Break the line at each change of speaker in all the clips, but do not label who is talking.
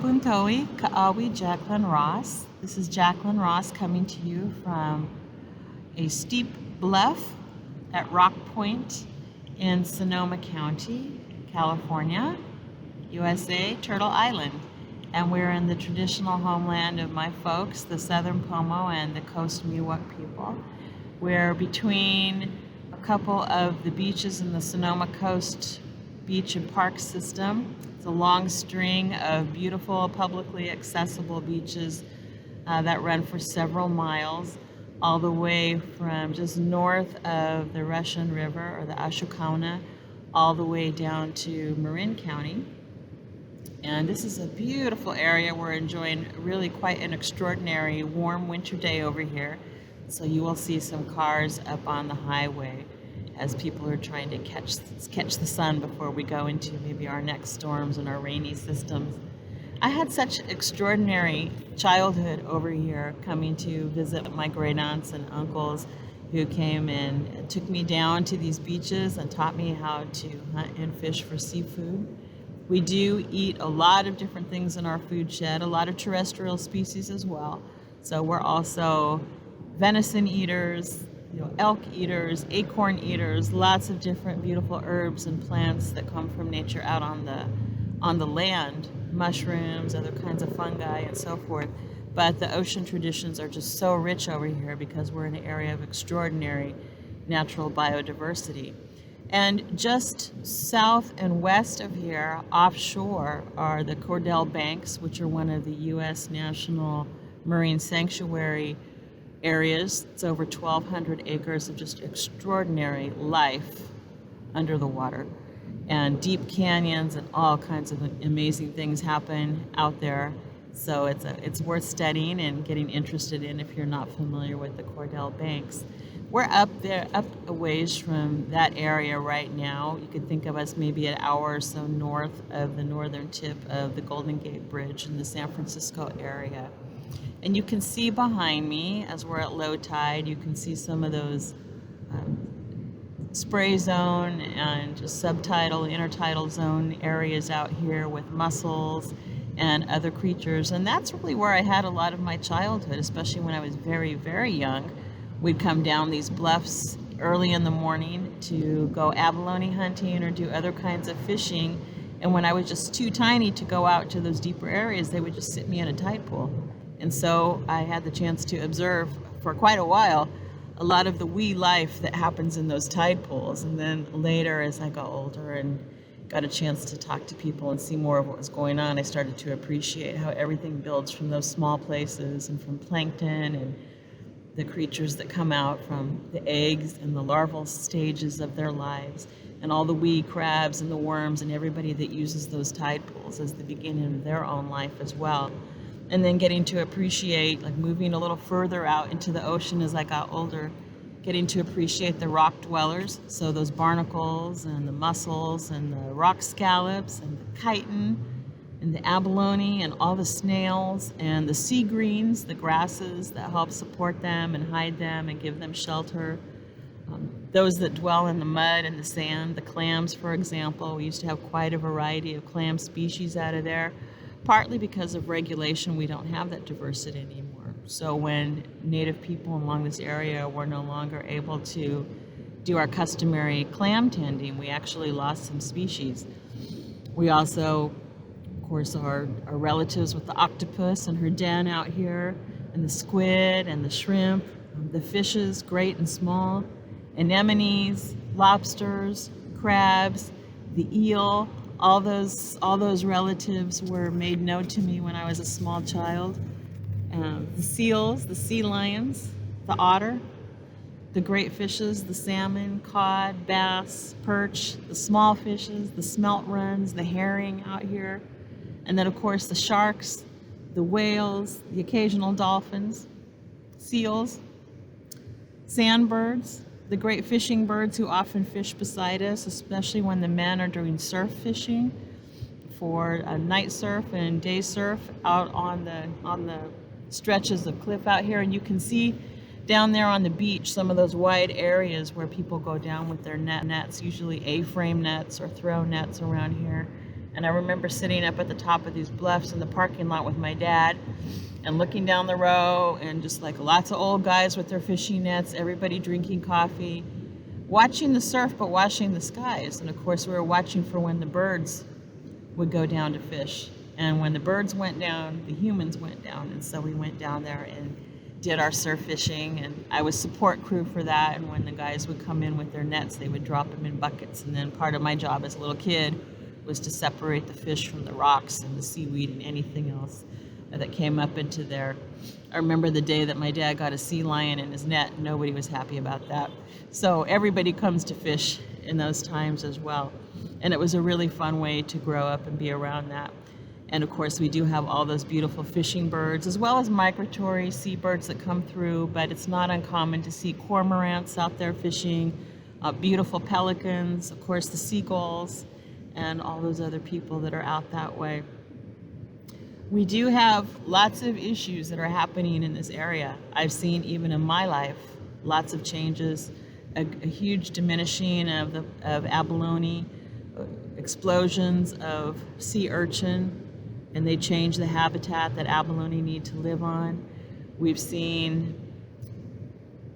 Buntoi, Ka'awi Jacquelyn Ross. This is Jacquelyn Ross coming to you from a steep bluff at Rock Point in Sonoma County, California, USA, Turtle Island. And we're in the traditional homeland of my folks, the Southern Pomo and the Coast Miwok people. We're between a couple of the beaches in the Sonoma Coast Beach and Park system. It's a long string of beautiful, publicly accessible beaches that run for several miles, all the way from just north of the Russian River, or the Ashokauna, all the way down to Marin County. And this is a beautiful area. We're enjoying really quite an extraordinary warm winter day over here. So you will see some cars up on the highway as people are trying to catch the sun before we go into maybe our next storms and our rainy systems. I had such extraordinary childhood over here, coming to visit my great aunts and uncles who came and took me down to these beaches and taught me how to hunt and fish for seafood. We do eat a lot of different things in our food shed, a lot of terrestrial species as well. So we're also venison eaters, elk eaters, acorn eaters, lots of different beautiful herbs and plants that come from nature out on the land, mushrooms, other kinds of fungi, and so forth. But the ocean traditions are just so rich over here because we're in an area of extraordinary natural biodiversity. And just south and west of here, offshore, are the Cordell Banks, which are one of the U.S. National Marine Sanctuary areas. It's over 1,200 acres of just extraordinary life under the water, and deep canyons and all kinds of amazing things happen out there. So it's worth studying and getting interested in if you're not familiar with the Cordell Banks. We're up a ways from that area right now. You could think of us maybe an hour or so north of the northern tip of the Golden Gate Bridge in the San Francisco area. And you can see behind me, as we're at low tide, you can see some of those spray zone and just subtidal, intertidal zone areas out here with mussels and other creatures. And that's really where I had a lot of my childhood, especially when I was very, very young. We'd come down these bluffs early in the morning to go abalone hunting or do other kinds of fishing. And when I was just too tiny to go out to those deeper areas, they would just sit me in a tide pool. And so I had the chance to observe for quite a while a lot of the wee life that happens in those tide pools. And then later, as I got older and got a chance to talk to people and see more of what was going on, I started to appreciate how everything builds from those small places, and from plankton and the creatures that come out from the eggs and the larval stages of their lives, and all the wee crabs and the worms and everybody that uses those tide pools as the beginning of their own life as well. And then getting to appreciate, like moving a little further out into the ocean as I got older, getting to appreciate the rock dwellers, so those barnacles and the mussels and the rock scallops and the chitin and the abalone and all the snails and the sea greens, the grasses that help support them and hide them and give them shelter. Those that dwell in the mud and the sand, the clams, for example. We used to have quite a variety of clam species out of there. Partly because of regulation, we don't have that diversity anymore. So when native people along this area were no longer able to do our customary clam tending, we actually lost some species. We also, of course, are relatives with the octopus and her den out here, and the squid and the shrimp, the fishes, great and small, anemones, lobsters, crabs, the eel. All those relatives were made known to me when I was a small child. The seals, the sea lions, the otter, the great fishes, the salmon, cod, bass, perch, the small fishes, the smelt runs, the herring out here, and then of course the sharks, the whales, the occasional dolphins, seals, sandbirds, the great fishing birds who often fish beside us, especially when the men are doing surf fishing for night surf and day surf out on the stretches of cliff out here. And you can see down there on the beach some of those wide areas where people go down with their nets, usually A-frame nets or throw nets around here. And I remember sitting up at the top of these bluffs in the parking lot with my dad and looking down the row, and just like lots of old guys with their fishing nets, everybody drinking coffee, watching the surf, but watching the skies. And of course, we were watching for when the birds would go down to fish. And when the birds went down, the humans went down. And so we went down there and did our surf fishing, and I was support crew for that. And when the guys would come in with their nets, they would drop them in buckets. And then part of my job as a little kid was to separate the fish from the rocks and the seaweed and anything else that came up into there. I remember the day that my dad got a sea lion in his net. Nobody was happy about that. So everybody comes to fish in those times as well. And it was a really fun way to grow up and be around that. And of course, we do have all those beautiful fishing birds, as well as migratory seabirds that come through, but it's not uncommon to see cormorants out there fishing, beautiful pelicans, of course the seagulls, and all those other people that are out that way. We do have lots of issues that are happening in this area. I've seen, even in my life, lots of changes, a huge diminishing of abalone, explosions of sea urchin, and they change the habitat that abalone need to live on. We've seen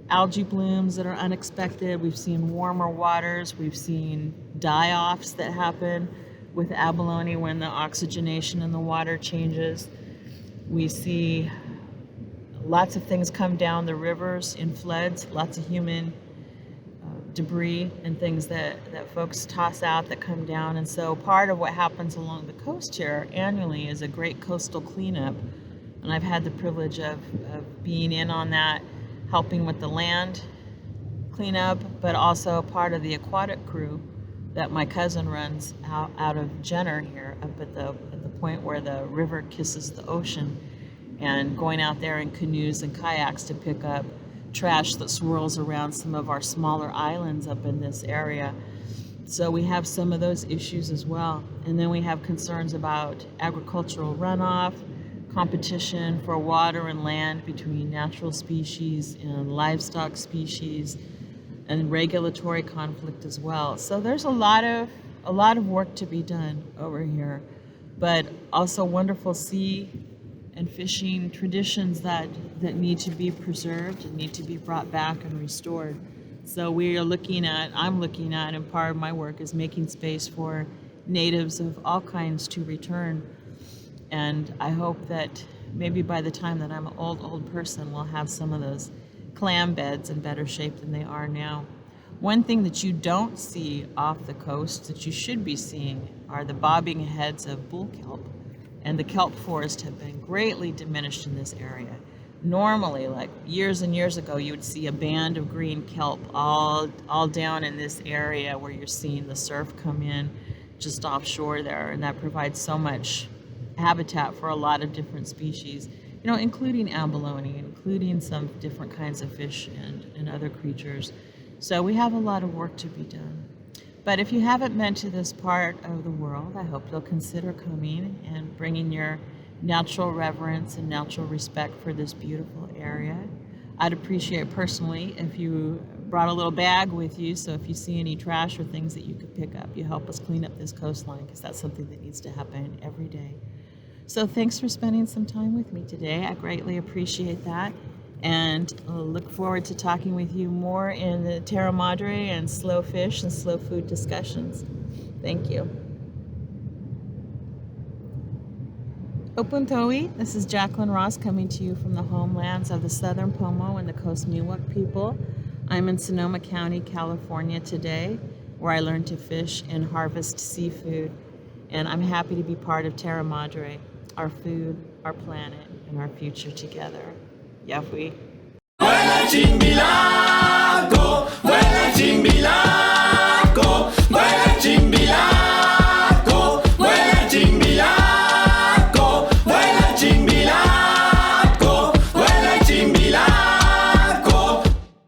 algae blooms that are unexpected. We've seen warmer waters. We've seen die-offs that happen with abalone when the oxygenation in the water changes. We see lots of things come down the rivers in floods, lots of human debris and things that folks toss out that come down. And so part of what happens along the coast here annually is a great coastal cleanup. And I've had the privilege of being in on that, helping with the land cleanup, but also part of the aquatic crew that my cousin runs out of Jenner here, up at the point where the river kisses the ocean, and going out there in canoes and kayaks to pick up trash that swirls around some of our smaller islands up in this area. So we have some of those issues as well. And then we have concerns about agricultural runoff, competition for water and land between natural species and livestock species, and regulatory conflict as well. So there's a lot of work to be done over here, but also wonderful sea and fishing traditions that need to be preserved and need to be brought back and restored. So I'm looking at, and part of my work is making space for natives of all kinds to return. And I hope that maybe by the time that I'm an old person, we'll have some of those clam beds in better shape than they are now. One thing that you don't see off the coast that you should be seeing are the bobbing heads of bull kelp. And the kelp forests have been greatly diminished in this area. Normally, like years and years ago, you would see a band of green kelp all down in this area where you're seeing the surf come in just offshore there, and that provides so much habitat for a lot of different species, including abalone, including some different kinds of fish and other creatures. So we have a lot of work to be done. But if you haven't been to this part of the world, I hope you'll consider coming and bringing your natural reverence and natural respect for this beautiful area. I'd appreciate personally if you brought a little bag with you, so if you see any trash or things that you could pick up, you help us clean up this coastline, because that's something that needs to happen every day. So thanks for spending some time with me today. I greatly appreciate that. And I'll look forward to talking with you more in the Terra Madre and slow fish and slow food discussions. Thank you. Opuntoi, this is Jacquelyn Ross coming to you from the homelands of the Southern Pomo and the Coast Miwok people. I'm in Sonoma County, California today, where I learned to fish and harvest seafood. And I'm happy to be part of Terra Madre, our food, our planet, and our future together. Yafui.